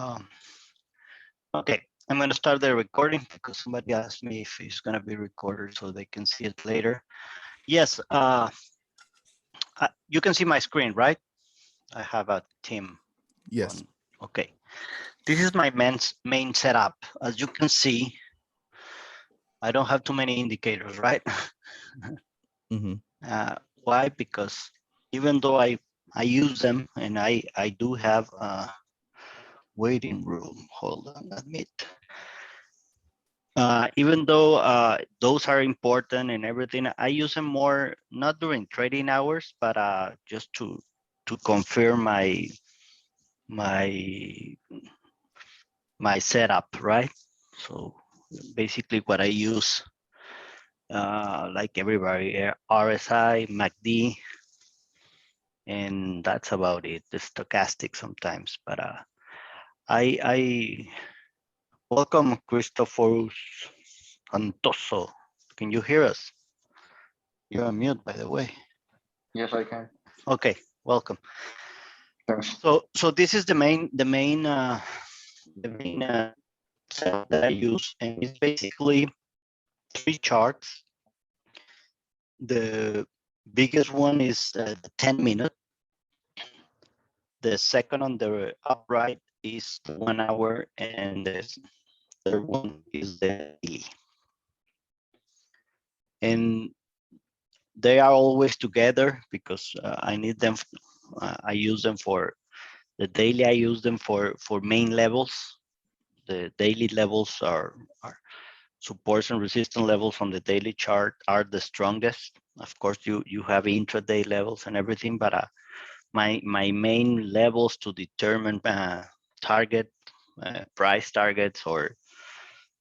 Um, okay, I'm going to start the recording because somebody asked me if it's going to be recorded so they can see it later. Yes, you can see my screen, right? I have a team. Yes. Okay, this is my main setup. As you can see, I don't have too many indicators, right? Mm-hmm. Why? Because even though I use them and I do have a waiting room. Hold on, admit. Even though those are important and everything, I use them more not during trading hours, but just to confirm my my setup, right? So basically, what I use, like everybody, RSI, MACD, and that's about it. The stochastic sometimes, but I welcome Christopher Antoso. Can you hear us? You're on mute, by the way. Yes, I can. Okay, welcome. Thanks. So this is the main setup that I use, and it's basically 3 charts. The biggest one is the 10-minute. The second on the upright is the 1 hour, and the third one is the daily. And they are always together because I need them. I use them for the daily. I use them for main levels. The daily levels are supports and resistance levels on the daily chart are the strongest. Of course, you have intraday levels and everything, but my main levels to determine target price targets or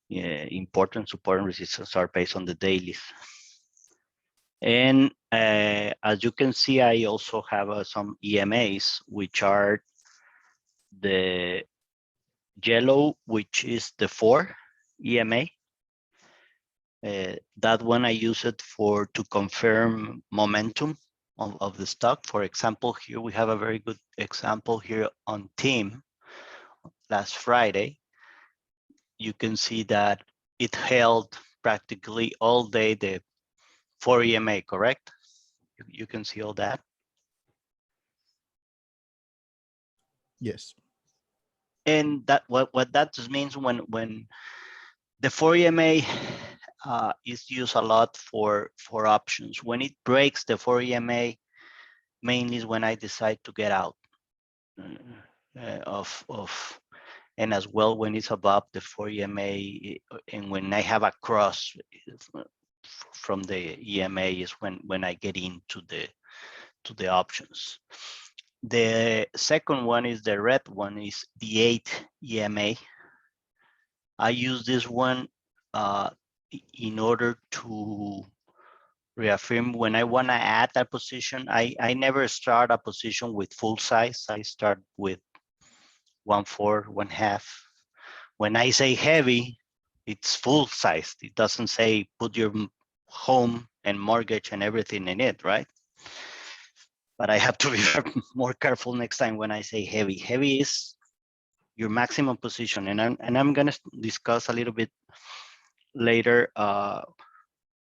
important support and resistance are based on the dailies. And as you can see, I also have some EMAs, which are the yellow, which is the 4 EMA. That one I use it to confirm momentum of the stock. For example, here we have a very good example here on team last Friday. You can see that it held practically all day the 4 EMA, correct? You can see all that. Yes. And that what that just means when the 4 EMA is used a lot for options. When it breaks the 4 EMA, mainly is when I decide to get out of and as well when it's above the 4 EMA and when I have a cross from the EMA is when I get into the options. The second one is the red one is the 8 EMA. I use this one in order to reaffirm when I want to add a position. I never start a position with full size. I start with 1/4, 1/2. When I say heavy, it's full size. It doesn't say put your home and mortgage and everything in it, right? But I have to be more careful next time when I say heavy. Heavy is your maximum position, and I'm going to discuss a little bit later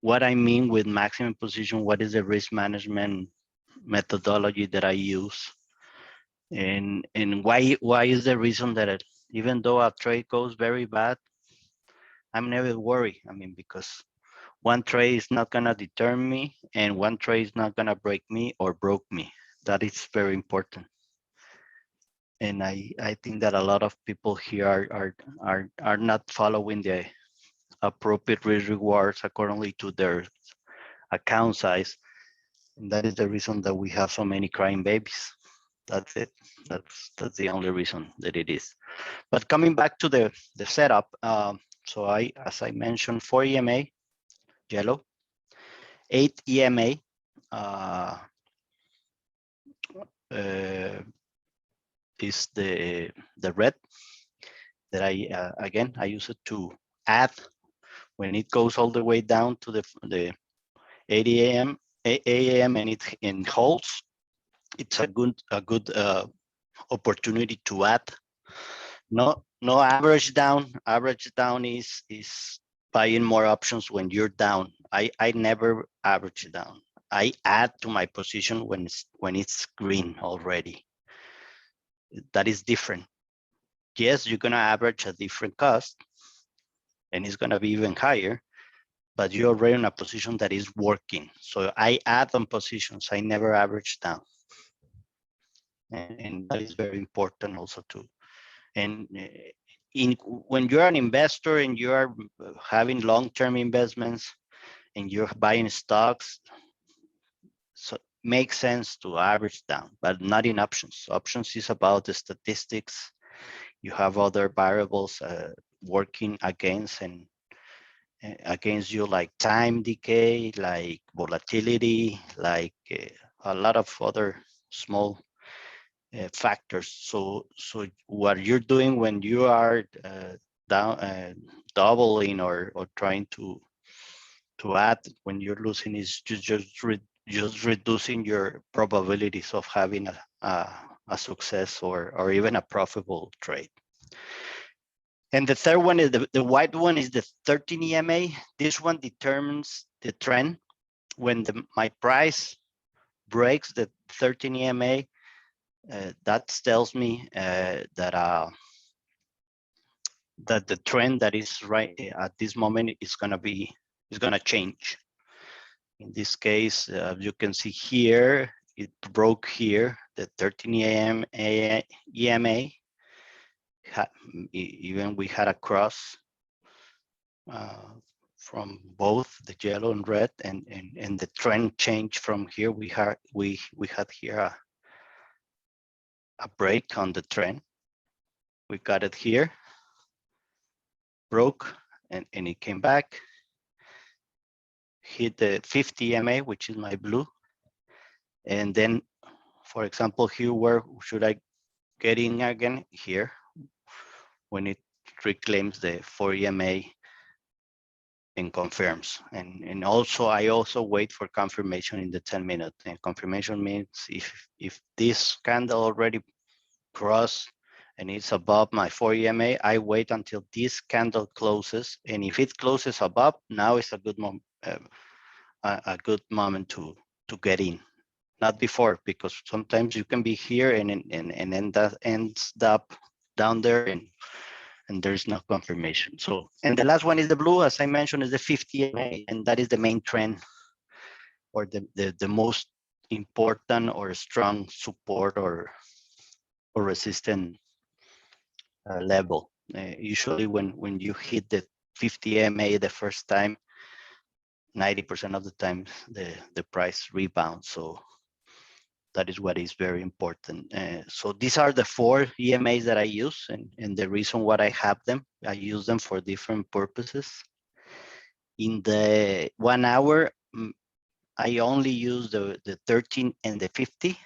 what I mean with maximum position. What is the risk management methodology that I use, and why is the reason that even though a trade goes very bad, I'm never worried. I mean, because one trade is not gonna deter me, and one trade is not gonna break me or broke me. That is very important. And I think that a lot of people here are not following the appropriate risk rewards accordingly to their account size. And that is the reason that we have so many crying babies. That's it. That's the only reason that it is. But coming back to the setup, so as I mentioned, 4 EMA, yellow, 8 EMA, uh, is the red that again I use it to add when it goes all the way down to the 8 a.m. and it holds. It's a good opportunity to add No average down. Average down is buying more options when you're down. I never average down. I add to my position when it's green already. That is different. Yes, you're gonna average a different cost, and it's gonna be even higher, but you're already in a position that is working. So I add on positions. I never average down, and that is very important also too. And when you're an investor and you are having long-term investments and you're buying stocks, so makes sense to average down, but not in options. Options is about the statistics. You have other variables working against against you, like time decay, like volatility, like a lot of other small factors. So what you're doing when you are down, doubling or trying to add when you're losing is just reducing your probabilities of having a success or even a profitable trade. And the third one is the white one is the 13 EMA. This one determines the trend. When my price breaks the 13 EMA, that tells me that the trend that is right at this moment is gonna change. In this case, you can see here, it broke here, the 13 EMA. Even we had a cross from both the yellow and red, and the trend changed from here. We had here a break on the trend. We got it here, broke, and it came back, hit the 50 EMA, which is my blue. And then, for example, here, where should I get in again? Here, when it reclaims the 4 EMA and confirms. And also, I also wait for confirmation in the 10-minute. And confirmation means if this candle already crossed and it's above my 4 EMA, I wait until this candle closes. And if it closes above, now is a good moment, to get in. Not before, because sometimes you can be here and then that ends up down there and there's no confirmation. So, and the last one is the blue, as I mentioned, is the 50 EMA, and that is the main trend, or the most important or strong support or resistance level. Usually when you hit the 50 EMA the first time, 90% of the time the price rebounds. So that is what is very important. So these are the 4 EMAs that I use, and the reason why I have them, I use them for different purposes. In the 1 hour, I only use the 13 and the 50.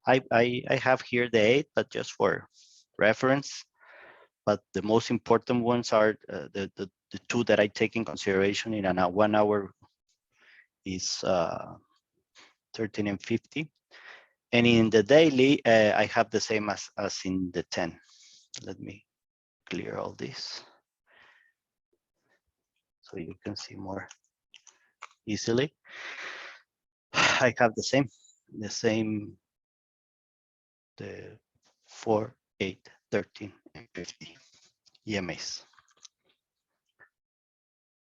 I have here the 8, but just for reference. But the most important ones are the 2 that I take in consideration in a 1 hour is 13 and 50. And in the daily, I have the same as in the 10. Let me clear all this so you can see more easily. I have the same, the 4, 8, 13, and 50 EMAs.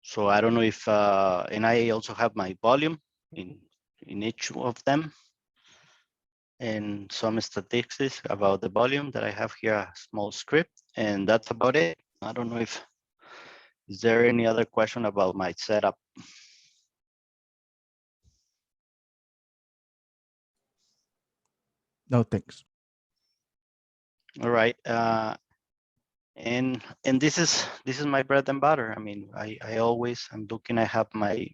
So I don't know if, and I also have my volume in each of them, and some statistics about the volume that I have here, a small script, and that's about it. I don't know if, is there any other question about my setup? No, thanks. All right. And this is my bread and butter. I mean, I always, I'm looking, I have my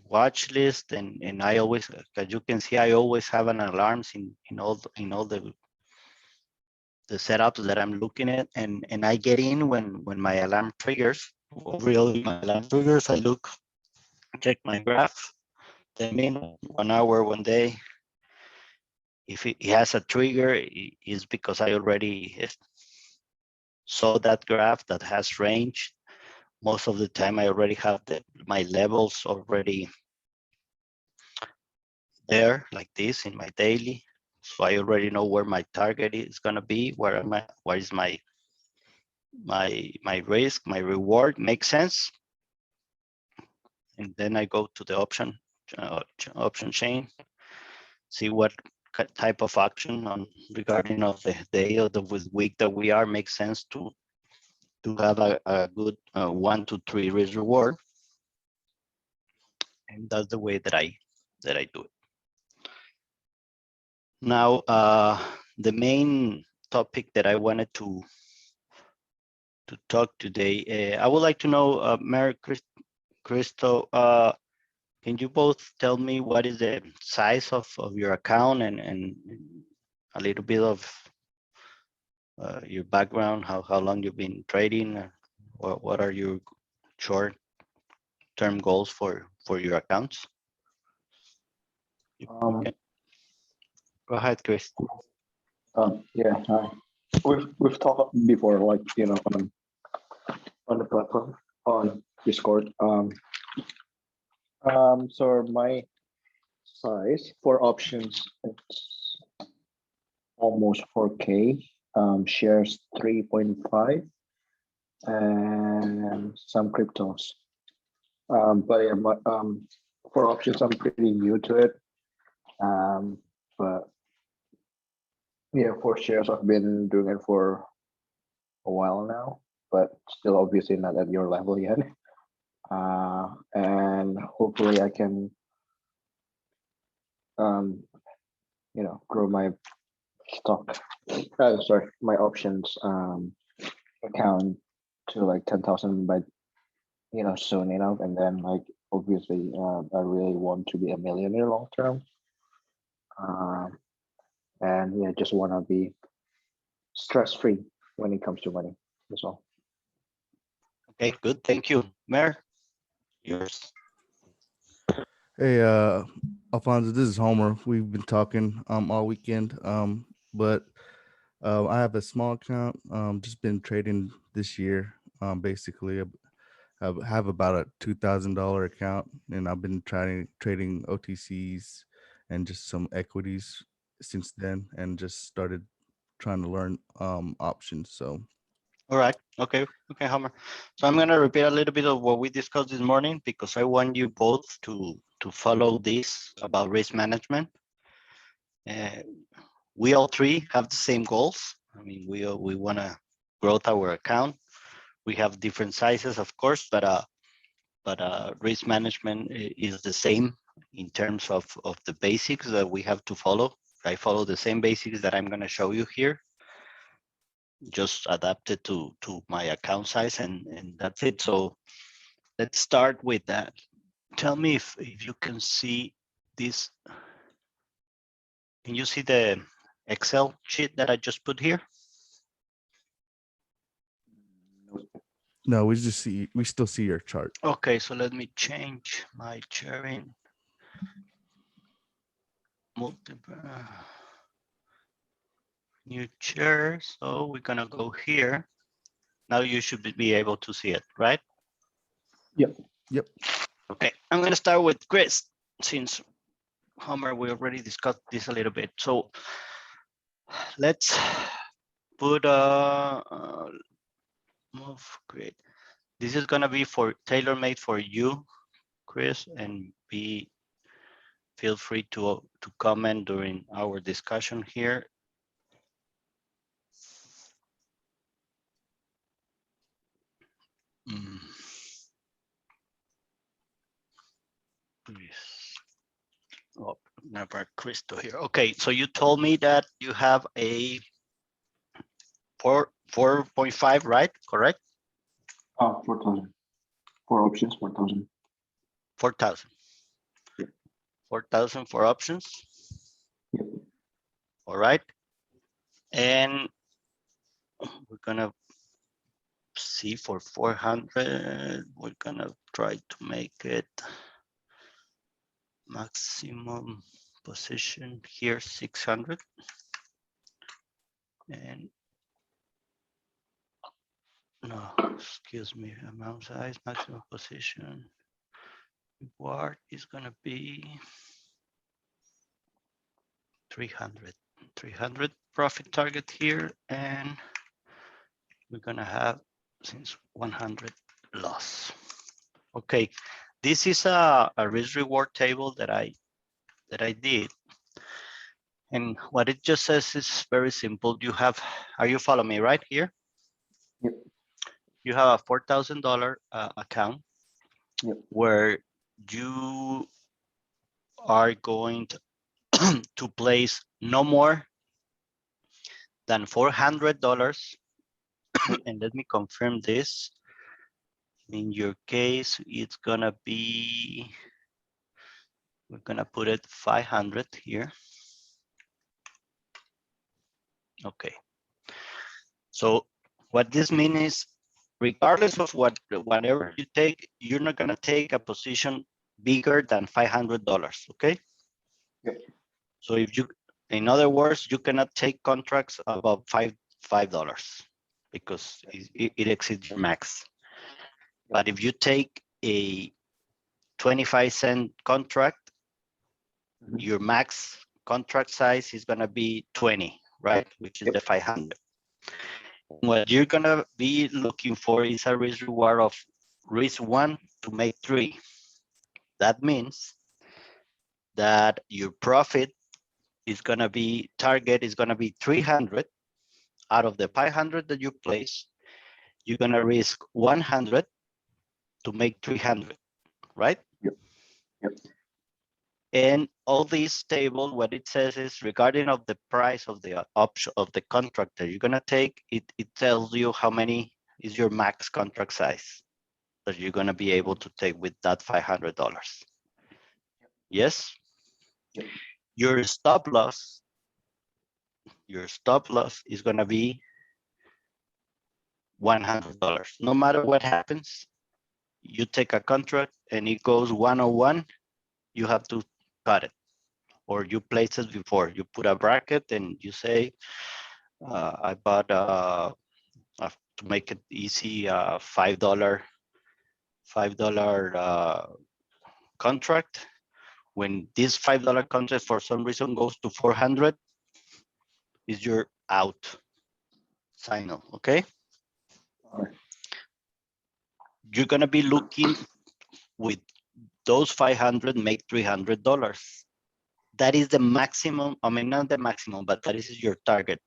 watch list, and I always, as you can see, I always have an alarms in all the setups that I'm looking at, and I get in when my alarm triggers. Really, my alarm triggers, I look, check my graph, 10 minutes, 1 hour, 1 day, If it has a trigger, it's because I already saw that graph that has range. Most of the time, I already have my levels already there, like this in my daily. So I already know where my target is gonna be, where is my risk, my reward. Makes sense. And then I go to the option chain, see what type of action on regarding of the day or the week that we are makes sense to have a good 1 to 3 risk reward. And that's the way that I do it. Now, the main topic that I wanted to talk today, I would like to know, Mary Cristo, can you both tell me what is the size of your account and a little bit of your background, how long you've been trading, what are your short-term goals for your accounts? Okay. Go ahead, Chris. Yeah, hi. We've talked before, like, on the platform on Discord. So my size for options, it's almost 4K. Shares 3.5, and some cryptos. But yeah, for options, I'm pretty new to it. But yeah, for shares, I've been doing it for a while now, but still obviously not at your level yet. And hopefully I can, grow my stock. Sorry, my options account to like 10,000 by soon enough, and then like obviously I really want to be a millionaire long term. And yeah, just want to be stress free when it comes to money. That's all. Okay, good. Thank you. Mayor, yours. Hey, Alfonso, this is Homer. We've been talking all weekend. But I have a small account. Just been trading this year. Basically, I have about a $2,000 account, and I've been trading OTCs and just some equities since then, and just started trying to learn options. So All right. Okay. Okay, Homer. So I'm going to repeat a little bit of what we discussed this morning because I want you both to follow this about risk management. We all three have the same goals. I mean, we want to grow our account. We have different sizes, of course, but risk management is the same in terms of the basics that we have to follow. I follow the same basics that I'm going to show you here, just adapted to my account size, and that's it. So let's start with that. Tell me if you can see this. Can you see the Excel sheet that I just put here? no, we still see your chart. Okay, so let me change my sharing. Multiple new chair. So we're gonna go here. Now you should be able to see it, right? Yep. Yep. Okay, I'm gonna start with Chris, since Homer, we already discussed this a little bit. So let's put move great. This is gonna be for tailor-made for you, Chris, and feel free to comment during our discussion here. Please. Oh, never Cristo here. Okay, so you told me that you have a 4.5, right? Correct? 4,000. For options, 4,000. 4,000. Yep. 4,000 for options. Yep. All right. And we're gonna see for 400. We're gonna try to make it maximum position here 600, and no, excuse me, amount size, maximum position, reward is gonna be 300 profit target here, and we're gonna have since 100 loss. Okay, this is a risk reward table that I did. And what it just says is very simple. You have, are you following me right here? Yep. You have a $4,000 account. Yep. Where you are going to place no more than $400. And let me confirm this. In your case, it's gonna be, we're gonna put it 500 here. Okay. So what this means is, regardless of whatever you take, you're not gonna take a position bigger than $500. Okay. Yep. So if you, in other words, you cannot take contracts above $5 because it exceeds your max. But if you take a 25-cent contract, your max contract size is gonna be 20, right? Which is the 500. What you're gonna be looking for is a risk reward of risk 1 to make 3. That means that your profit is gonna be, target is gonna be 300. Out of the 500 that you place, you're gonna risk 100 to make 300, right? Yep. Yep. And all this table, what it says is, regarding of the price of the option of the contract that you're gonna take, it tells you how many is your max contract size that you're gonna be able to take with that $500. Yes. Yep. Your stop loss is gonna be $100. No matter what happens, you take a contract and it goes 101, you have to cut it, or you place it before. You put a bracket and you say, I bought to make it easy, $5 contract. When this $5 contract for some reason goes to 400, is your out signal. Okay. Okay. You're gonna be looking with those 500 make $300. That is the maximum. I mean, not the maximum, but that is your target.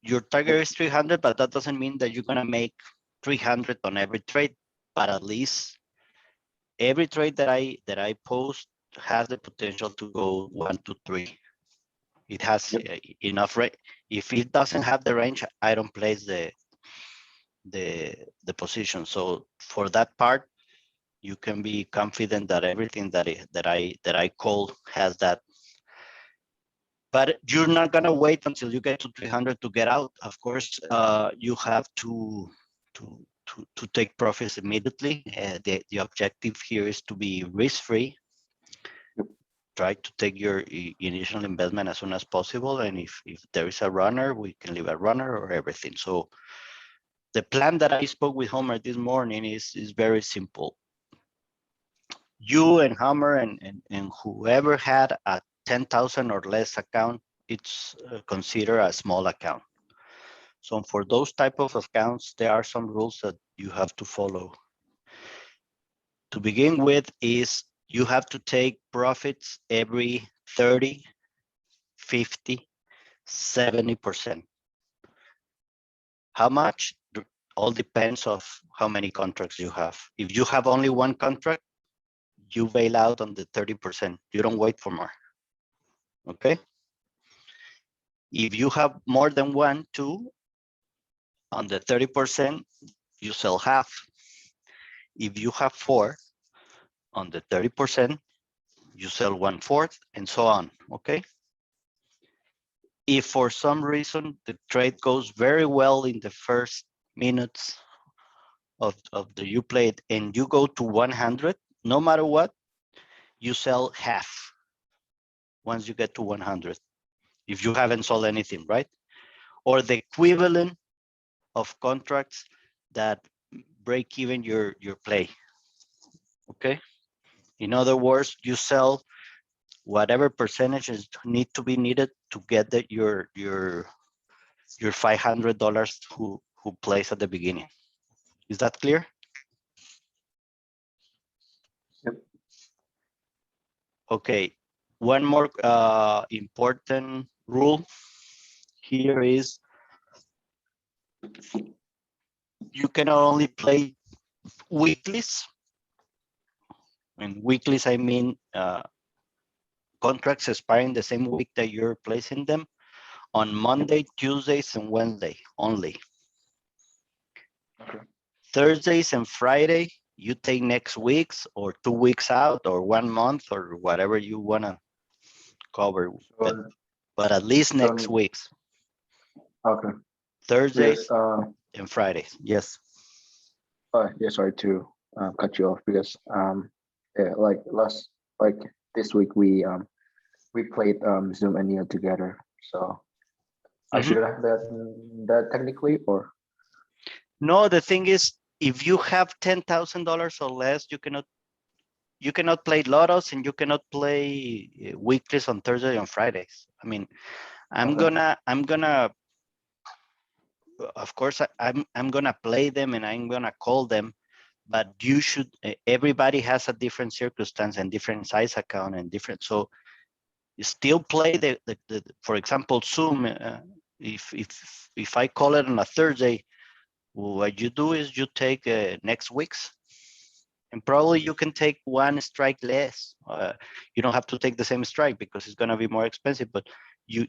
Your target is 300, but that doesn't mean that you're gonna make 300 on every trade. But at least every trade that I post has the potential to go 1 to 3. It has enough range. If it doesn't have the range, I don't place the position. So for that part, you can be confident that everything that I call has that. But you're not gonna wait until you get to 300 to get out. Of course, you have to take profits immediately. The objective here is to be risk-free. Try to take your initial investment as soon as possible, and if there is a runner, we can leave a runner or everything. So the plan that I spoke with Homer this morning is very simple. You and Homer and whoever had a 10,000 or less account, it's considered a small account. So for those type of accounts, there are some rules that you have to follow. To begin with is you have to take profits every 30, 50, 70%. How much? All depends of how many contracts you have. If you have only one contract, you bail out on the 30%. You don't wait for more. Okay. If you have more than 1, 2, on the 30%, you sell half. If you have 4, on the 30%, you sell 1/4, and so on. Okay. If for some reason the trade goes very well in the first minutes of the you played and you go to 100, no matter what, you sell half. once you get to 100, if you haven't sold anything, right? Or the equivalent of contracts that break even your play. Okay. In other words, you sell whatever percentages need to be needed to get your $500 who plays at the beginning. Is that clear? Yep. Okay. One more important rule here is you cannot only play weeklies. And weeklies, I mean contracts expiring the same week that you're placing them on Monday, Tuesdays, and Wednesday only. Okay. Thursdays and Friday, you take next week's or 2 weeks out or 1 month or whatever you want to cover. But at least next week's. Okay. Thursdays Yes, and Fridays. Yes. yeah, sorry to cut you off because yeah, like this week we played Zoom and Neo together. So I should have that technically, or no, the thing is, if you have $10,000 or less, you cannot play lottos and you cannot play weeklies on Thursday and Fridays. I mean, I'm gonna of course I'm gonna play them and I'm gonna call them, but you should everybody has a different circumstance and different size account and different, so you still play the for example Zoom. If I call it on a Thursday, what you do is you take next week's, and probably you can take one strike less. You don't have to take the same strike because it's going to be more expensive, but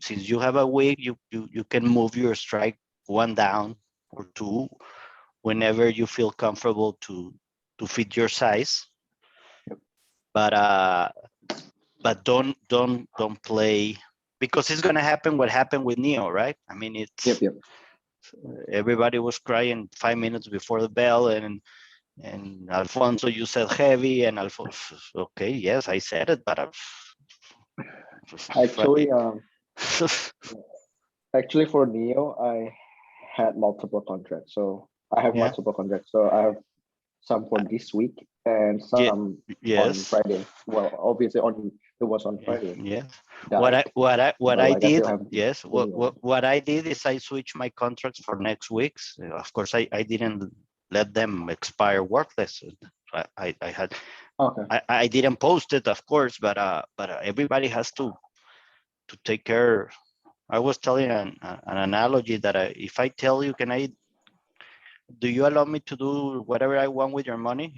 since you have a week, you can move your strike one down or two whenever you feel comfortable to fit your size. But don't play, because it's going to happen what happened with Neo, right? I mean, it's yep. everybody was crying 5 minutes before the bell, and Alfonso, you said heavy, and Alfonso, okay, yes, I said it, but Actually, actually for Neo, I had multiple contracts. So I have yeah. multiple contracts. So I have some for this week and some on Friday. Well, obviously it was on Friday. Yes. That, What I like, did, I have yes. What I did is I switched my contracts for next week's. Of course, I didn't let them expire worthless. I had. Okay. I didn't post it, of course, but everybody has to take care. I was telling an analogy that if I tell you, do you allow me to do whatever I want with your money?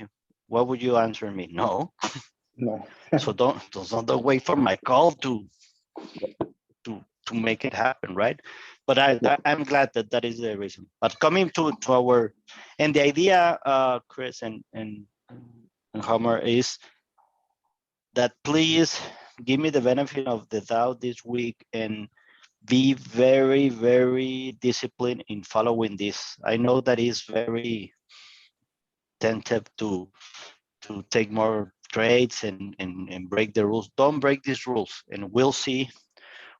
What would you answer me? No. No. So don't wait for my call to make it happen, right? But I'm glad that is the reason. But coming to our, and the idea, Chris and Homer, is that please give me the benefit of the doubt this week and be very, very disciplined in following this. I know that is very tempted to take more trades and break the rules. Don't break these rules, and we'll see.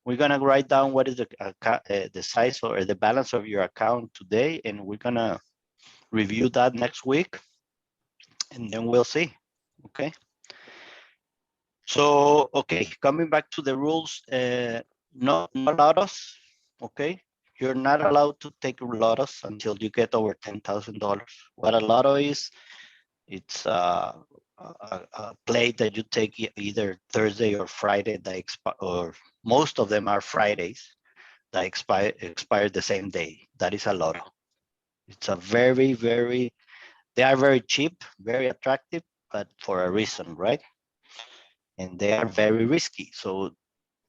We're gonna write down what is the size or the balance of your account today, and we're gonna review that next week, and then we'll see. Okay. So, okay, coming back to the rules, no lottos, okay? You're not allowed to take lottos until you get over $10,000. What a lotto is, it's a play that you take either Thursday or Friday that or most of them are Fridays that expire the same day. That is a lotto. It's a very, very, they are very cheap, very attractive, but for a reason, right? And they are very risky. So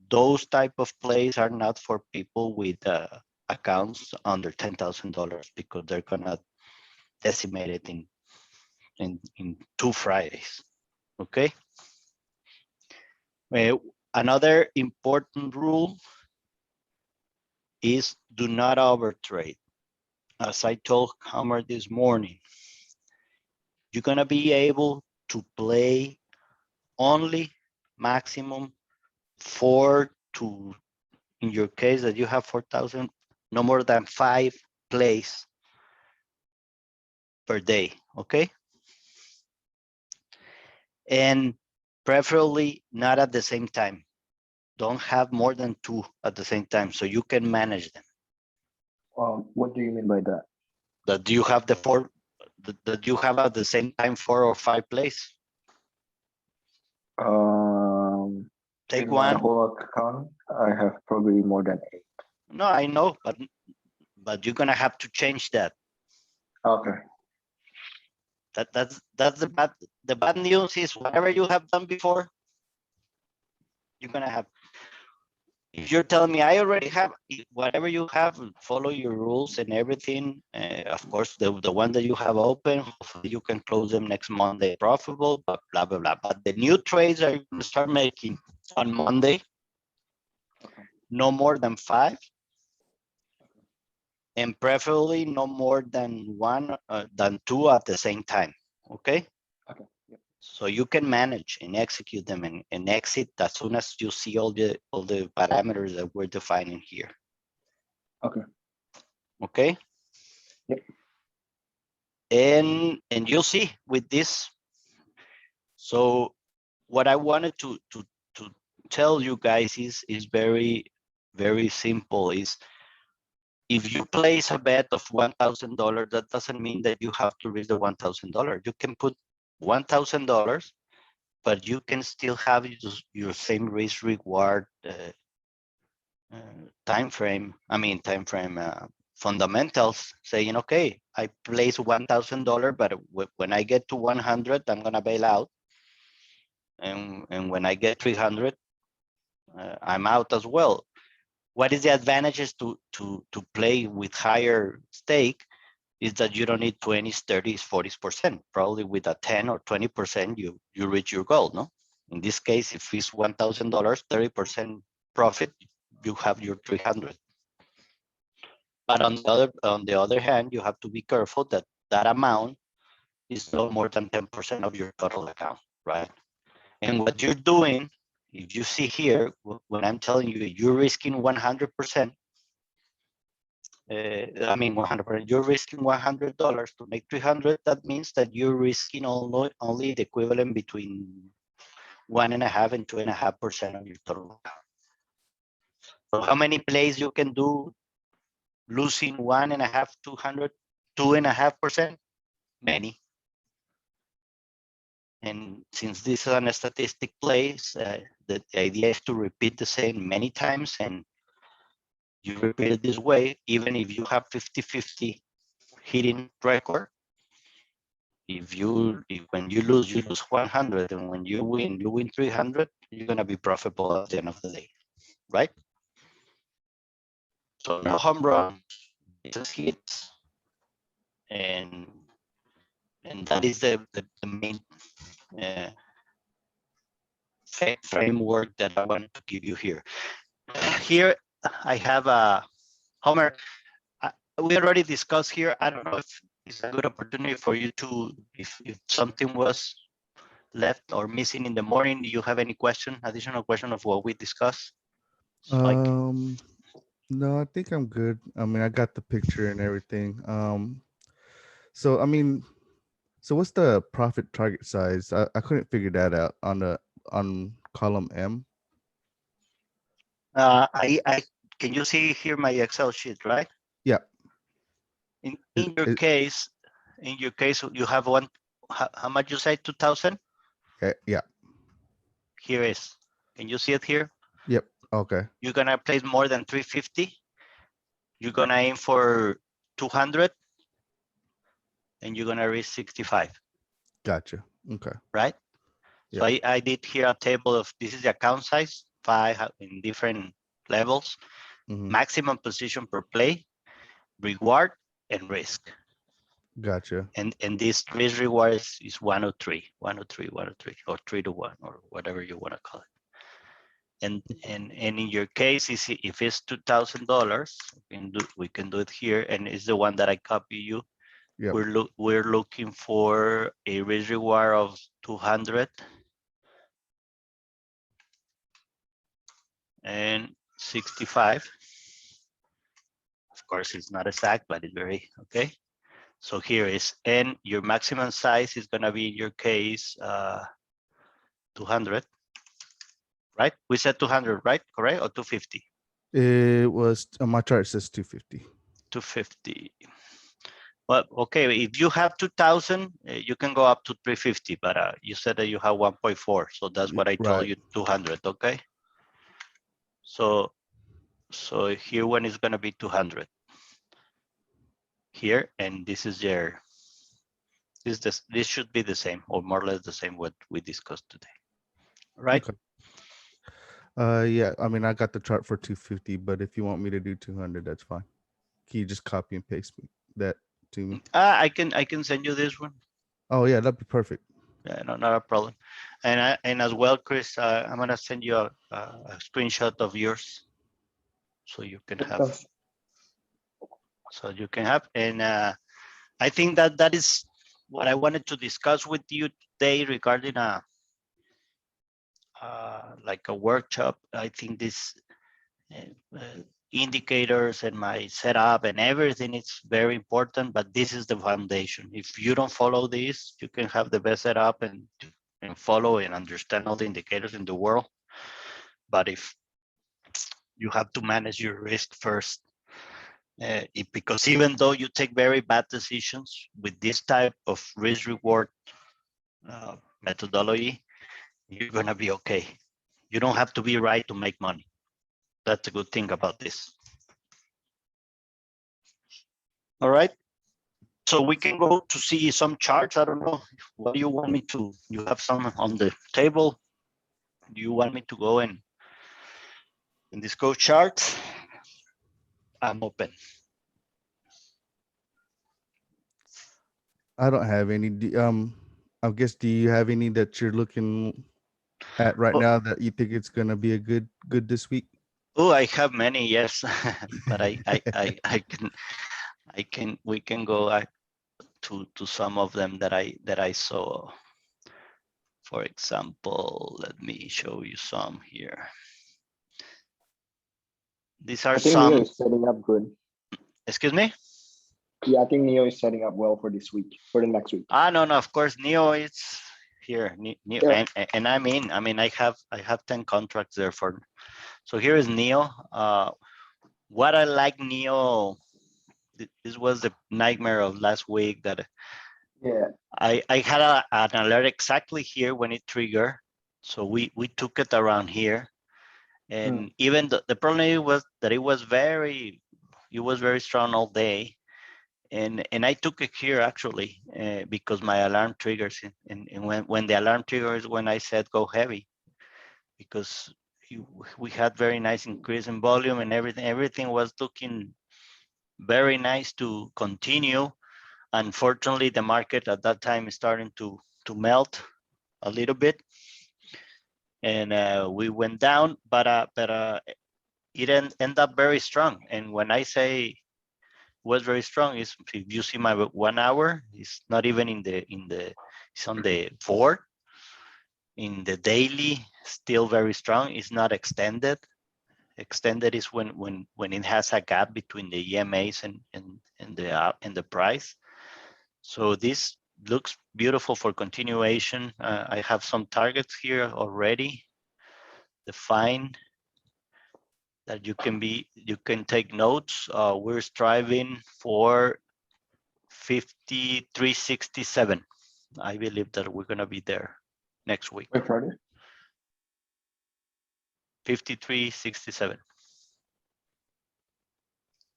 those type of plays are not for people with accounts under $10,000 because they're gonna decimate it in 2 Fridays. Okay. Another important rule is do not overtrade. As I told Hammer this morning, you're gonna be able to play only maximum 4 to, in your case that you have 4,000, no more than 5 plays per day, okay? And preferably not at the same time. Don't have more than 2 at the same time so you can manage them. What do you mean by that? That you have the 4, that you have at the same time 4 or 5 plays. Take In my one. whole account, I have probably more than 8. No, I know, but you're gonna have to change that. Okay. That's the bad news is whatever you have done before, you're gonna have. If you're telling me I already have whatever you have, follow your rules and everything. Of course, the one that you have open, hopefully you can close them next Monday profitable, but blah blah blah. But the new trades are going to start making on Monday, no more than 5, and preferably no more than 1 than 2 at the same time. Okay. Okay. Yep. So you can manage and execute them and exit as soon as you see all the parameters that we're defining here. Okay. Okay. Yep. And you'll see with this. So what I wanted to tell you guys is very, very simple. Is if you place a bet of $1,000, that doesn't mean that you have to risk the $1,000. You can put $1,000, but you can still have your same risk reward time frame. Fundamentals saying, okay, I place $1,000, but when I get to 100, I'm gonna bail out, and when I get 300, I'm out as well. What is the advantages to play with higher stake? Is that you don't need 20s, 30s, 40%. Probably with a 10 or 20%, you reach your goal, no? In this case, if it's $1,000, 30% profit, you have your 300. But on the other hand, you have to be careful that that amount is no more than 10% of your total account, right? And what you're doing, if you see here, when I'm telling you you're risking 100%, 100%, you're risking $100 to make 300. That means that you're risking only the equivalent between 1.5% and 2.5% of your total account. So how many plays you can do losing 1.5, 200, 2.5%? Many. And since this is a statistic place, the idea is to repeat the same many times, and you repeat it this way, even if you have 50-50 hitting record. If when you lose 100, and when you win 300, you're gonna be profitable at the end of the day, right? So no home run, just hits, and that is the main framework that I wanted to give you here. Here I have a Homer. We already discussed here. I don't know if it's a good opportunity for you to, if something was left or missing in the morning, do you have any additional question of what we discussed? No, I think I'm good. I mean, I got the picture and everything. So I mean, so what's the profit target size? I couldn't figure that out on column M. I can you see here my Excel sheet, right? Yeah. In your case, you have one. How much you say? 2,000. Yeah. Here is. Can you see it here? Yep. Okay. You're gonna place more than 350. You're gonna aim for 200, and you're gonna reach 65. Gotcha. Okay. Right. Yep. So I did here a table of, this is the account size, 5 in different levels, maximum position per play, reward, and risk. Gotcha. And this risk reward is 103, 103, 103, or 3 to 1, or whatever you want to call it. And in your case, if it's $2,000, we can do it here, and it's the one that I copy you. Yep. We're looking for a risk reward of 200. and 65. Of course, it's not exact, but it's very okay. So here is, and your maximum size is gonna be in your case 200, right? We said 200, right? Correct, or 250? It was on my chart says 250. 250. Well, okay, if you have 2,000, you can go up to 350, but you said that you have 1.4, so that's what I told Right. you, 200, okay? So here one is gonna be 200 here, and this is your, this should be the same, or more or less the same what we discussed today, right? Okay. Yeah, I mean, I got the chart for 250, but if you want me to do 200, that's fine. Can you just copy and paste me that to me? I can send you this one. Oh yeah, that'd be perfect. Yeah, no, not a problem. And as well, Chris, I'm gonna send you a screenshot of yours, so you can have. So you can have, and I think that is what I wanted to discuss with you today regarding like a workshop. I think this indicators and my setup and everything is very important, but this is the foundation. If you don't follow this, you can have the best setup and follow and understand all the indicators in the world. But if you have to manage your risk first, because even though you take very bad decisions with this type of risk reward methodology, you're gonna be okay. You don't have to be right to make money. That's a good thing about this. All right. So we can go to see some charts. I don't know. What do you want me to? You have some on the table. Do you want me to go and discuss charts? I'm open. I don't have any. I guess, do you have any that you're looking at right now that you think it's gonna be a good this week? Oh, I have many, yes, but we can go to some of them that I saw. For example, let me show you some here. These are I think Neo some. is setting up good. Excuse me. Yeah, I think Neo is setting up well for this week, for the next week. No, of course, Neo is here. Neo, Yeah. and I mean, I have 10 contracts there for. So here is Neo. What I like Neo. This was the nightmare of last week that Yeah. I had an alert exactly here when it triggered. So we took it around here, and even the problem was that it was very strong all day, and I took it here actually because my alarm triggers, and when the alarm triggers, when I said go heavy, because we had very nice increase in volume and everything was looking very nice to continue. Unfortunately, the market at that time is starting to melt a little bit, and we went down, but it ended up very strong. And when I say was very strong, is if you see my 1 hour, it's not even it's on the 4. In the daily, still very strong. It's not extended. Extended is when it has a gap between the EMAs and the price. So this looks beautiful for continuation. I have some targets here already defined that you can take notes. We're striving for 53.67. I believe that we're gonna be there next week. Wait, Friday. 53.67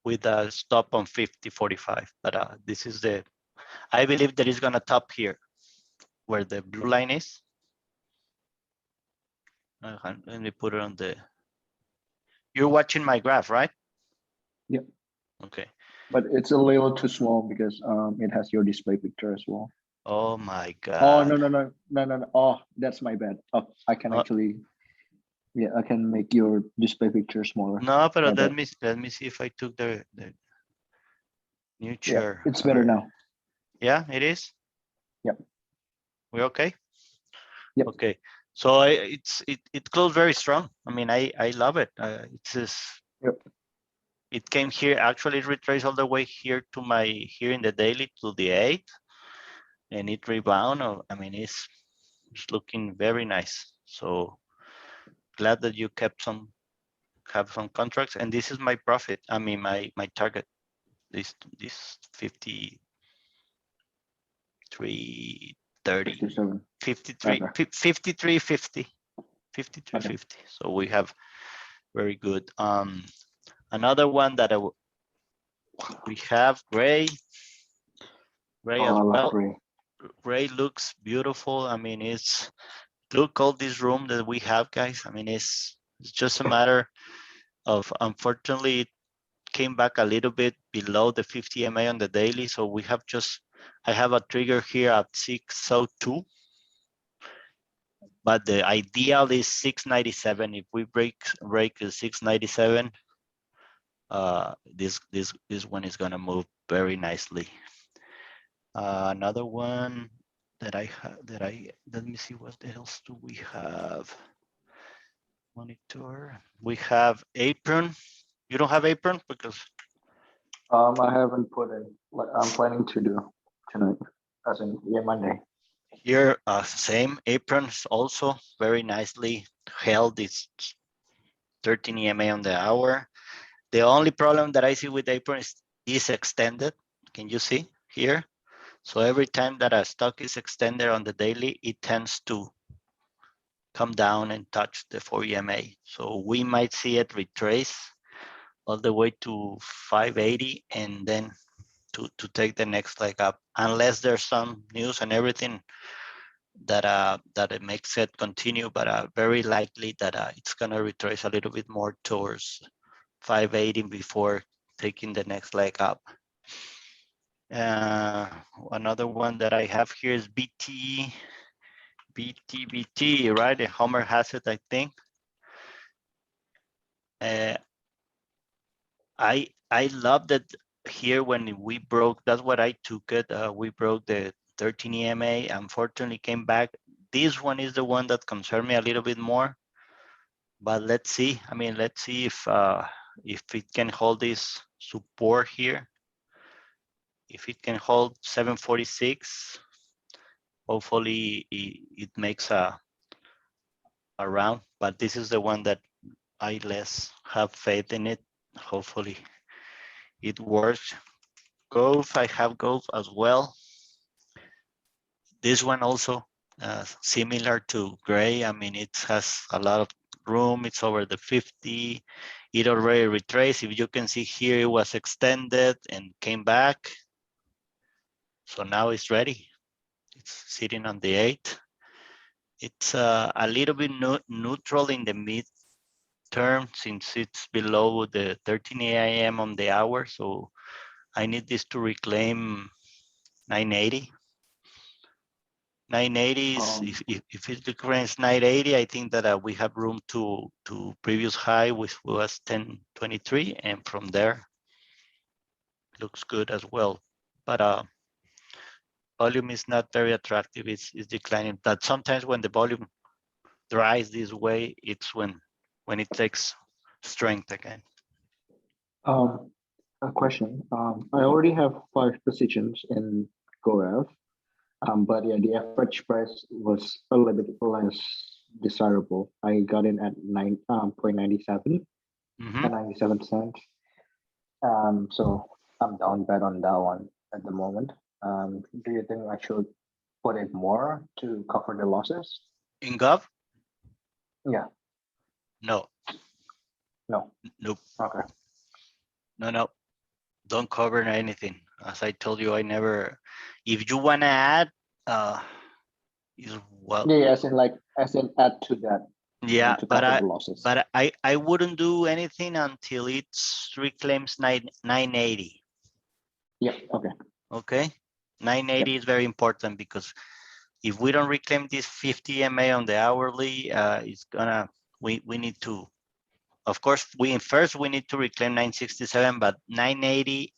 with a stop on 50.45. But this is I believe that it's gonna top here where the blue line is. Let me put it on the. You're watching my graph, right? Yep. Okay. But it's a little too small because it has your display picture as well. Oh my God. Oh no. Oh, that's my bad. Oh, I can actually. Yeah, I can make your display picture smaller. No, but let me see if I took the new chair. Yeah, it's better now. Yeah, it is. Yep. We're okay. Yep. Okay. So it closed very strong. I mean, I love it. It's just, Yep. it came here, actually it retraced all the way here to my, here in the daily to the 8, and it rebound. I mean, it's looking very nice. So glad that you kept have some contracts, and this is my profit. I mean, my target, this 53.30, 67. 53, Okay. 53.50, 53.50. Okay. So we have very good. Another one that we have gray Oh, as I love well. gray. Gray looks beautiful. I mean, look all this room that we have, guys. I mean, it's just a matter of, unfortunately, it came back a little bit below the 50 MA on the daily. So we have I have a trigger here at 602, but the ideal is 697. If we break the 697, this one is gonna move very nicely. Another one that let me see, what else do we have? Monitor. We have apron. You don't have apron? Because I haven't put in. Like, I'm planning to do tonight, as in Monday. here, same aprons also very nicely held. It's 13 EMA on the hour. The only problem that I see with apron is extended. Can you see here? So every time that a stock is extended on the daily, it tends to come down and touch the 4 EMA. So we might see it retrace all the way to 580 and then to take the next leg up, unless there's some news and everything that it makes it continue, but very likely that it's gonna retrace a little bit more towards 580 before taking the next leg up. Another one that I have here is BT, right? The Homer has it, I think. I love that here when we broke, that's what I took it. We broke the 13 EMA, unfortunately came back. This one is the one that concerned me a little bit more, but let's see. I mean, let's see if it can hold this support here. If it can hold 746, hopefully it makes a round, but this is the one that I less have faith in it. Hopefully it works. Golf, I have golf as well. This one also similar to gray. I mean, it has a lot of room. It's over the 50. It already retraced. If you can see here, it was extended and came back. So now it's ready. It's sitting on the 8. It's a little bit neutral in the mid term since it's below the 13 AM on the hour. So I need this to reclaim 980. 980 is, if it reclaims 980, I think that we have room to previous high, which was 1023, and from there looks good as well. But volume is not very attractive. It's declining. But sometimes when the volume dries this way, it's when it takes strength again. A question. I already have 5 positions in GoRev, but yeah, the average price was a little bit less desirable. I got in at 0.97 and 97 cents. So I'm down bet on that one at the moment. Do you think I should put it more to cover the losses? In Gov? Yeah. No. No. Nope. Okay. No. Don't cover anything. As I told you, I never. If you wanna add, is well. Yeah, as in add to that. Yeah, to cover the losses. but I wouldn't do anything until it reclaims 980. Yeah. Okay. Okay, 980 is very important because if we don't reclaim this 50 MA on the hourly, it's gonna we need to. Of course, we need to reclaim 967, but 980.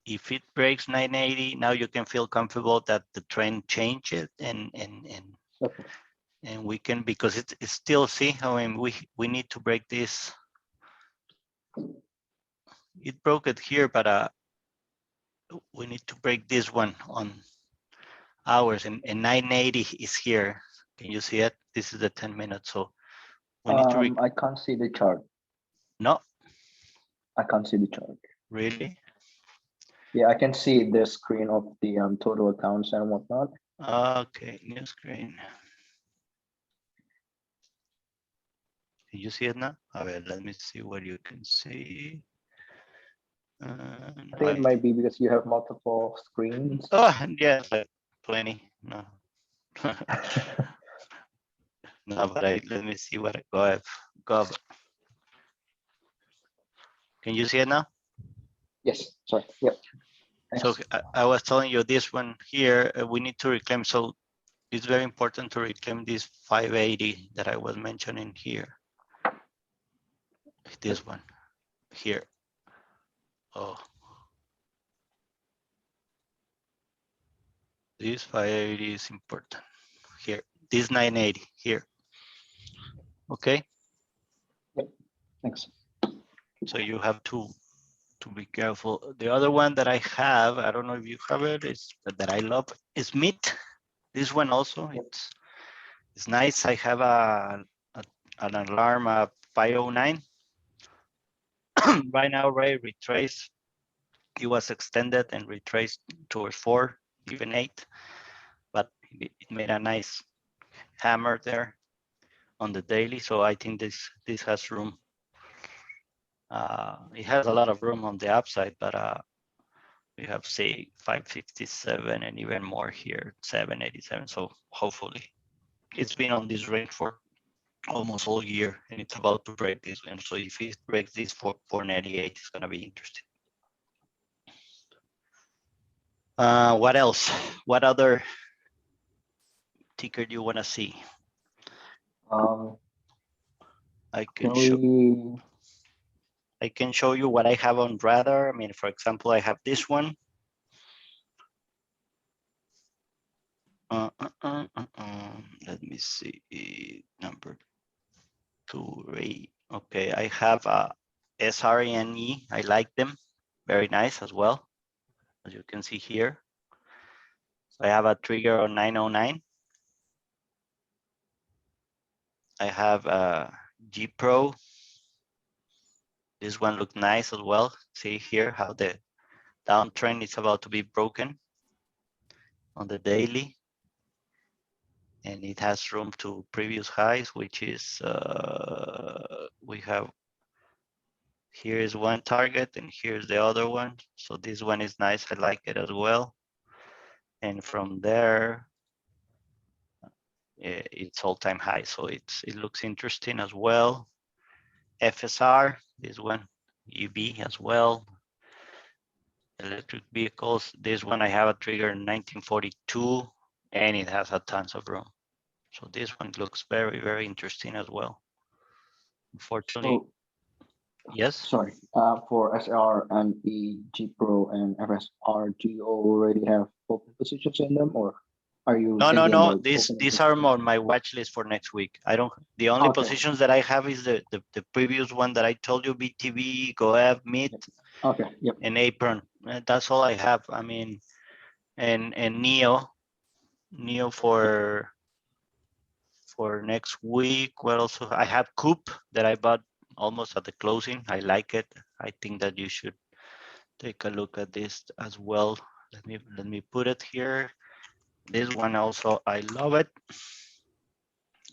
If it breaks 980, now you can feel comfortable that the trend changes and Okay. And we can, because it's still, see, I mean, we need to break this. It broke it here, but we need to break this one on hours, and 980 is here. Can you see it? This is the 10 minutes, so we need to, I can't see the chart. no, I can't see the chart. really? Yeah, I can see the screen of the total accounts and whatnot. Okay, new screen. Can you see it now? A ver, let me see what you can see. I think it might be because you have multiple screens. Oh, yes, like 20. No. No, but let me see what I gov. Can you see it now? Yes, sorry. Yep. So Thanks. I was telling you this one here, we need to reclaim. So it's very important to reclaim this 580 that I was mentioning here. This one here. Oh, this 580 is important here. This 980 here. Okay. Thanks. So you have to be careful. The other one that I have, I don't know if you have it, is that I love is meat. This one also, it's nice. I have an alarm at 509. Right now, Ray retrace. It was extended and retraced towards 4, even 8, but it made a nice hammer there on the daily. So I think this has room. It has a lot of room on the upside, but we have, say, 557 and even more here, 787. So hopefully it's been on this range for almost all year, and it's about to break this one. So if it breaks this 498, it's going to be interesting. What else? What other ticker do you want to see? I can show you what I have on radar. I mean, for example, I have this one. Let me see, number 2. Okay, I have a SRNE. I like them, very nice as well, as you can see here. I have a trigger on 909. I have a G Pro. This one looks nice as well. See here how the downtrend is about to be broken on the daily. And it has room to previous highs, which is, we have, here is one target and here's the other one. So this one is nice, I like it as well. And from there, it's all-time high. So it looks interesting as well. FSR, this one, EV as well. Electric vehicles, this one I have a trigger in 1942 and it has a tons of room. So this one looks very, very interesting as well. Unfortunately, yes. Sorry. For SR and G Pro and FSR, do you already have open positions in them, or are you? No. These are on my watch list for next week. I don't. The only positions that I have is the previous one that I told you: BTV, GoEv, MIT, and Apron. That's all I have. I mean, and Neo for next week. What also? I have Coop that I bought almost at the closing. I like it. I think that you should take a look at this as well. Let me put it here. This one also, I love it.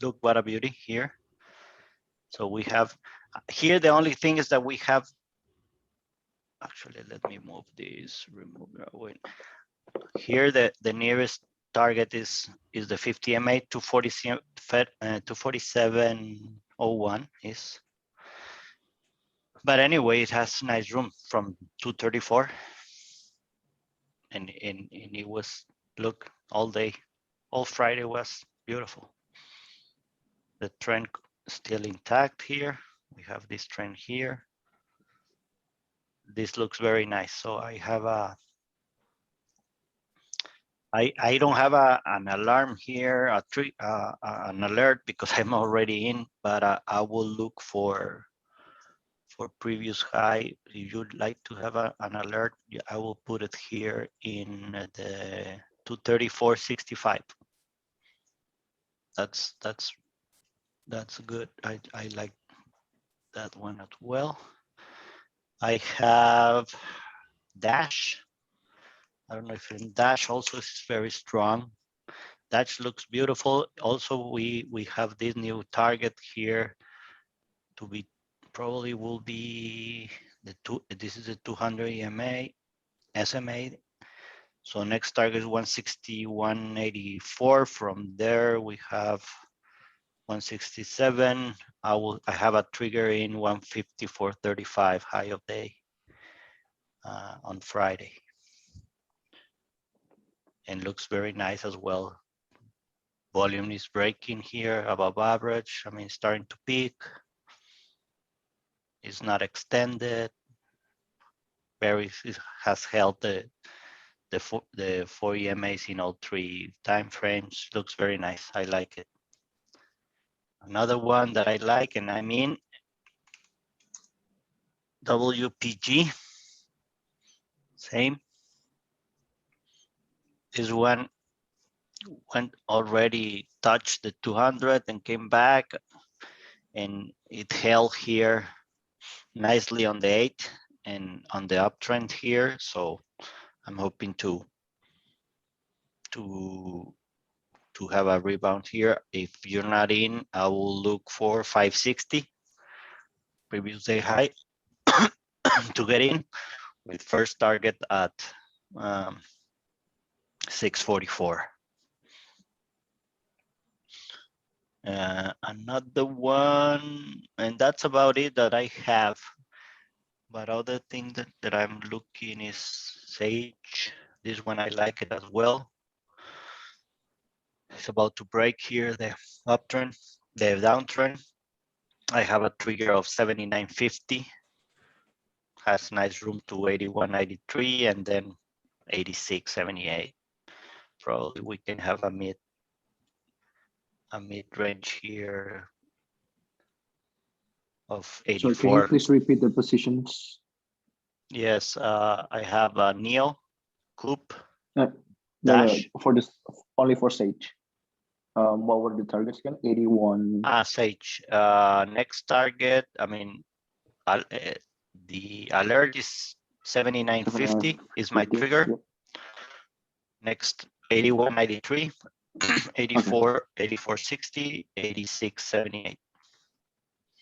Look, what a beauty here. So we have here, the only thing is that we have, actually, let me move this, remove that. Here, the nearest target is the 50 MA 247.01 is. But anyway, it has nice room from 234. And it was, look, all day, all Friday was beautiful. The trend still intact here. We have this trend here. This looks very nice. So I I don't have an alarm here, an alert because I'm already in, but I will look for previous high. If you'd like to have an alert, I will put it here in the 234.65. That's good. I like that one as well. I have Dash. I don't know if in Dash also is very strong. Dash looks beautiful. Also, we have this new target here to be probably will be this is the 200 EMA SMA. So next target is 161.84. From there we have 167. I have a trigger in 154.35 high of day on Friday, and looks very nice as well. Volume is breaking here above average. I mean, starting to peak. It's not extended. Has held the four EMAs in all three time frames. Looks very nice. I like it. Another one that I like, and I mean WPG. Same. This one went already touched the 200 and came back, and it held here nicely on the 8 and on the uptrend here. So I'm hoping to have a rebound here. If you're not in, I will look for 560 previous day high to get in, with first target at 644. Another one, and that's about it that I have. But other thing that I'm looking is Sage. This one I like it as well. It's about to break here the uptrend, the downtrend. I have a trigger of 79.50. Has nice room to 81.93 and then 86.78. Probably we can have a mid range here of 84. So can you please repeat the positions? Yes, I have a Neo, Coop, No, Dash. for this only for Sage. What were the targets again? 81. Sage. Next target, I mean, the alert is 79.50 is my trigger. Yep. Next 81.93, 84, 84.60, 86.78.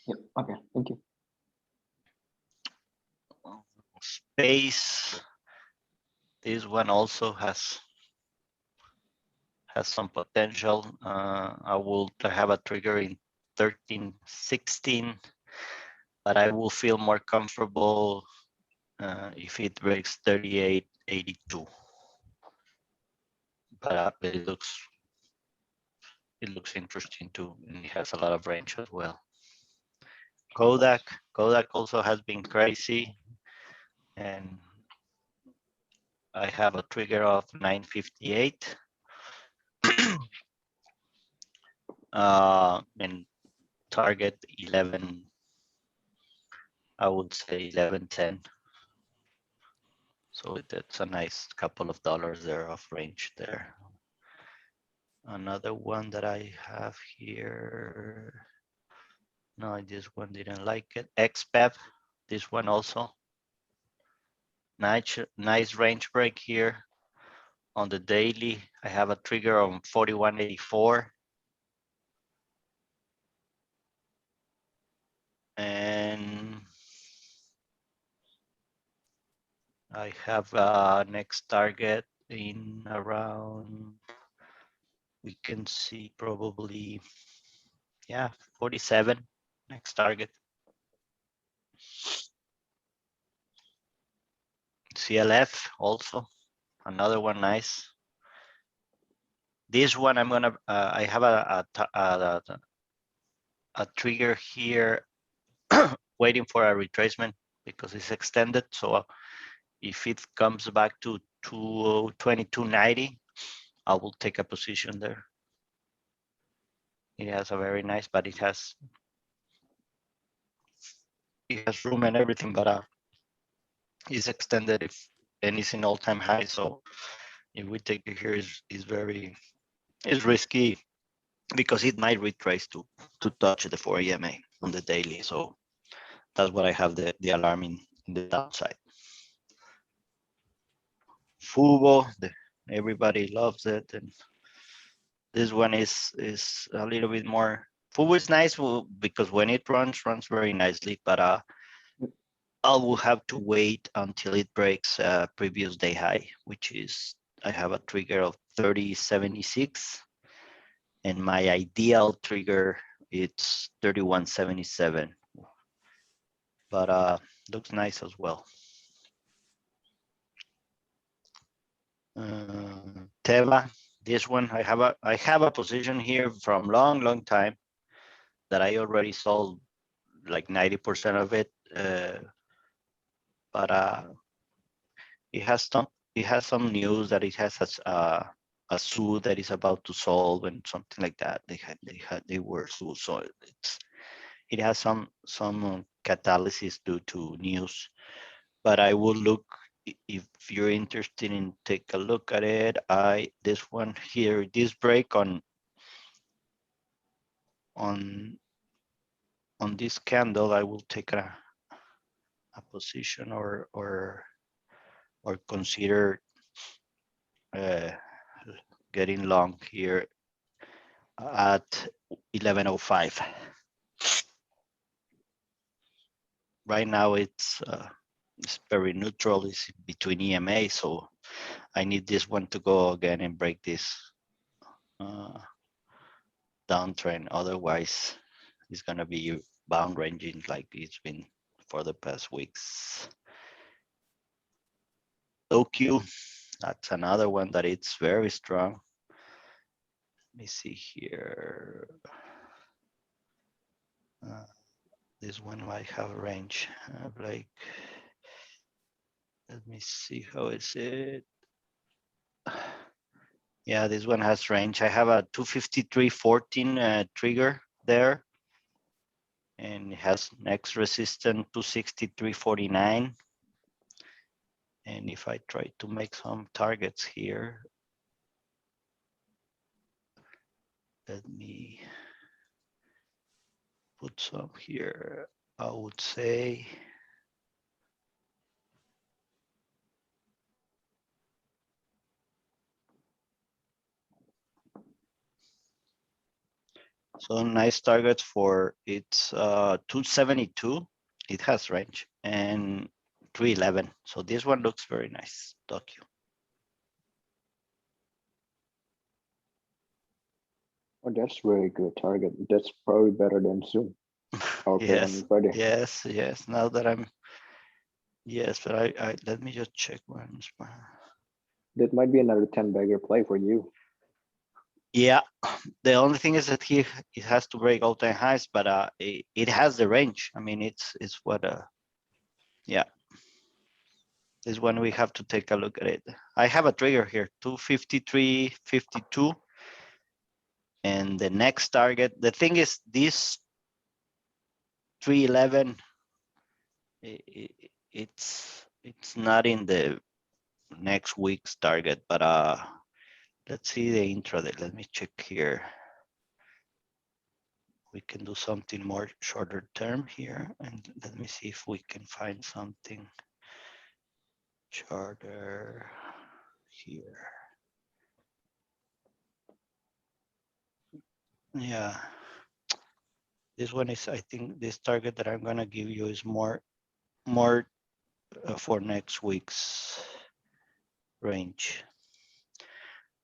Yep. Okay. Thank you. Space. This one also has some potential. I have a trigger in 13.16, but I will feel more comfortable if it breaks 38.82. But it looks interesting too, and it has a lot of range as well. Kodak also has been crazy, and I have a trigger of 958. And target 11, I would say 11.10. So that's a nice couple of dollars there of range there. Another one that I have here, no, this one didn't like it. XPEP, this one also. Nice range break here. On the daily, I have a trigger on 41.84. And I have next target in around, we can see probably, yeah, 47 next target. CLF also, another one nice. This one I'm gonna, I have a trigger here waiting for a retracement because it's extended. So if it comes back to 22.90, I will take a position there. It has a very nice, but it has room and everything, but it's extended if and it's in all-time high. So if we take it here, is risky because it might retrace to touch the 4 EMA on the daily. So that's what I have the alarm in the downside. Fubo, everybody loves it, and this one is a little bit more. Fubo is nice because when it runs very nicely, but I will have to wait until it breaks previous day high, which is I have a trigger of 30.76, and my ideal trigger it's 31.77. But looks nice as well. Teva, this one I have a position here from long time that I already sold like 90% of it, but it has some news that it has a suit that is about to solve and something like that. They were sued, so it has some catalysis due to news. But I will look if you're interested in take a look at it. This one here, this break on this candle, I will take a position or consider getting long here at 11:05. Right now it's very neutral. It's between EMA, so I need this one to go again and break this downtrend. Otherwise, it's gonna be bound ranging like it's been for the past weeks. OQ, that's another one that it's very strong. Let me see here. This one might have a range. Like, let me see, how is it? Yeah, this one has range. I have a 253.14 trigger there, and it has next resistance 263.49. And if I try to make some targets here, let me put some here. I would say so nice targets for it's 272. It has range, and 311. So this one looks very nice. Tokyo. Oh, that's really good target. That's probably better than Zoom. Okay, Yes, on Friday. yes. Now that I'm, yes, but I let me just check one. That might be another 10-bagger play for you. Yeah, the only thing is that it has to break all-time highs, but it has the range. I mean, it's what yeah. This one we have to take a look at it. I have a trigger here, 253.52. And the next target, the thing is this 311, it's not in the next week's target, but let's see the intraday. Let me check here. We can do something more shorter term here, and let me see if we can find something shorter here. Yeah, this one is, I think this target that I'm gonna give you is more for next week's range.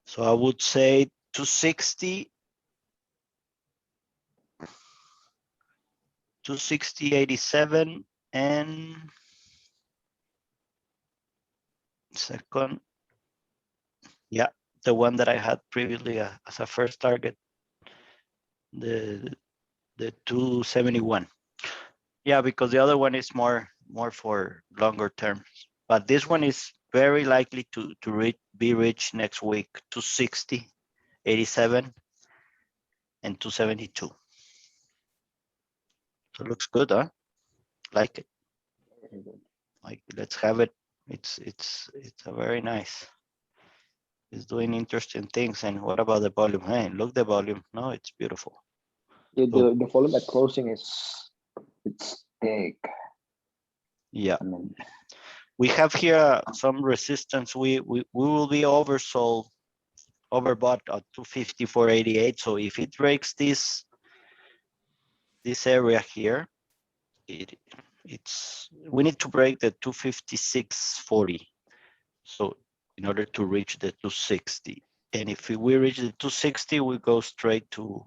So I would say 260, 260.87, and second, yeah, the one that I had previously as a first target, the 271. Yeah, because the other one is more for longer terms, but this one is very likely to be reached next week, 260, 87, and 272. So it looks good, huh? Like it. Very good. Like, let's have it. It's a very nice. It's doing interesting things. And what about the volume? Hey, look the volume. No, it's beautiful. Yeah, So, the volume at closing it's big. yeah, I mean, we have here some resistance. We will be oversold, overbought at 254.88. So if it breaks this area here, we need to break the 256.40. So in order to reach the 260, and if we reach the 260, we go straight to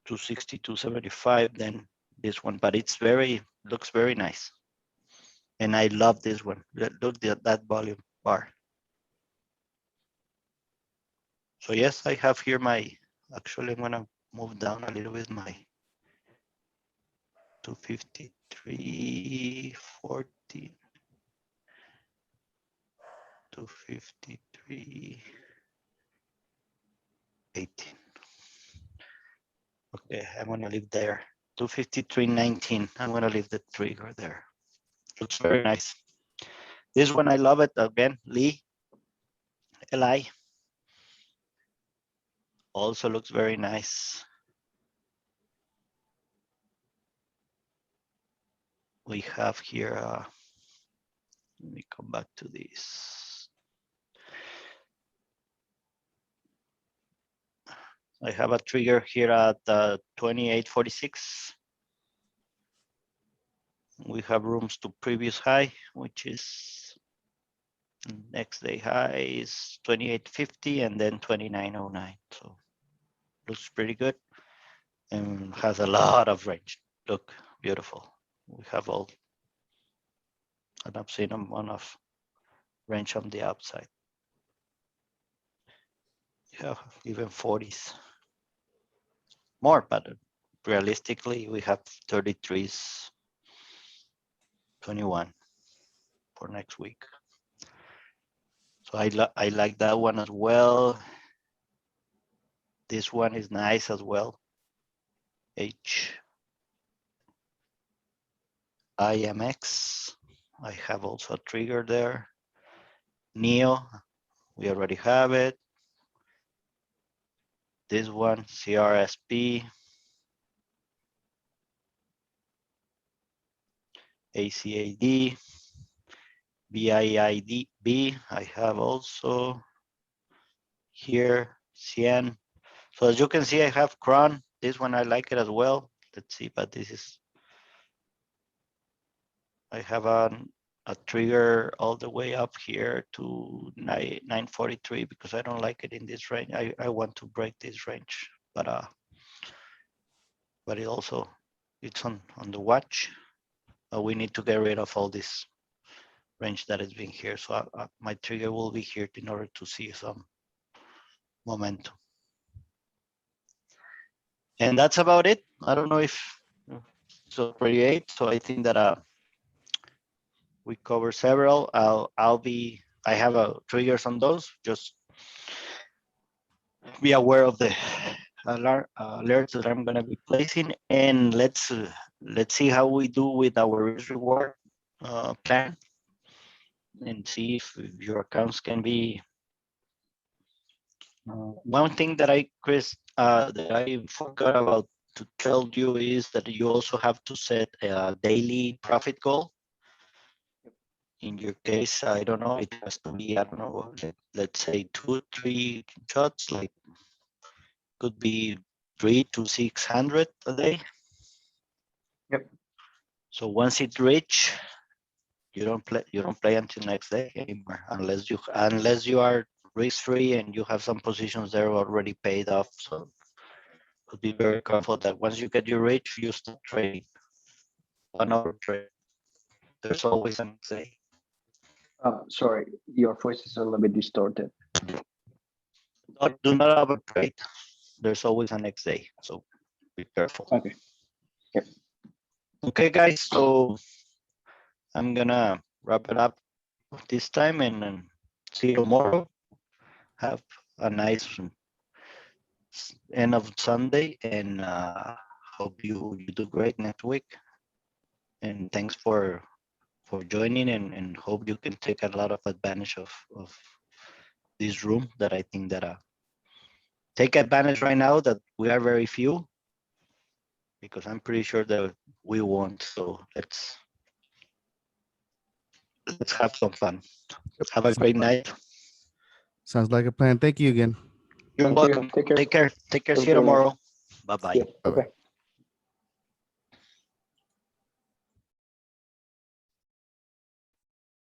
260, 275, then this one, but looks very nice. And I love this one. Look at that volume bar. So yes, I have here actually I'm gonna move down a little bit my 253.40, 253.18. Okay, I'm gonna leave there. 253.19. I'm gonna leave the trigger there. Looks very nice. This one I love it again. LI also looks very nice. We have here. Let me come back to this. I have a trigger here at 28.46. We have rooms to previous high, which is next day high is 28.50 and then 29.09. So looks pretty good and has a lot of range. Look, beautiful. We have an obscene amount of range on the outside. Yeah, even 40s. More, but realistically, we have 33s, 21 for next week. So I like that one as well. This one is nice as well. IMX. I have also a trigger there. NEO, we already have it. This one, CRSP. ACAD. BIIDB, I have also here, CN. So as you can see, I have Cron. This one, I like it as well. Let's see, but I have a trigger all the way up here to 943 because I don't like it in this range. I want to break this range, but it also, it's on the watch. We need to get rid of all this range that has been here. So my trigger will be here in order to see some momentum. And that's about it. I don't know if so 38. So I think that we cover several. I have triggers on those. Just be aware of the alerts that I'm going to be placing, and let's see how we do with our risk reward plan, and see if your accounts can be. One thing that that I forgot about to tell you is that you also have to set a daily profit goal. In your case, I don't know, it has to be, I don't know, let's say 2-3 shots, like could be 300 to 600 a day. Yep. So once it reach, you don't play until next day anymore, unless you are risk free and you have some positions there already paid off. So be very careful that once you get your reach, you start trading. One over trade. There's always an next day. Sorry, your voice is a little bit distorted. Do not overtrade. There's always a next day. So be careful. Okay. Yep. Okay, guys. So I'm gonna wrap it up. this time, and see you tomorrow. Have a nice end of Sunday, and hope you do great next week. And thanks for joining, and hope you can take a lot of advantage of this room that I think that take advantage right now that we are very few, because I'm pretty sure that we won't. So let's have some fun. Yep. Have a great night. Sounds like a plan. Thank you again. You're Thank you. welcome. Take care. Take care. Take care. Have a See you great night. tomorrow. Bye bye. Yeah. Bye-bye. Bye.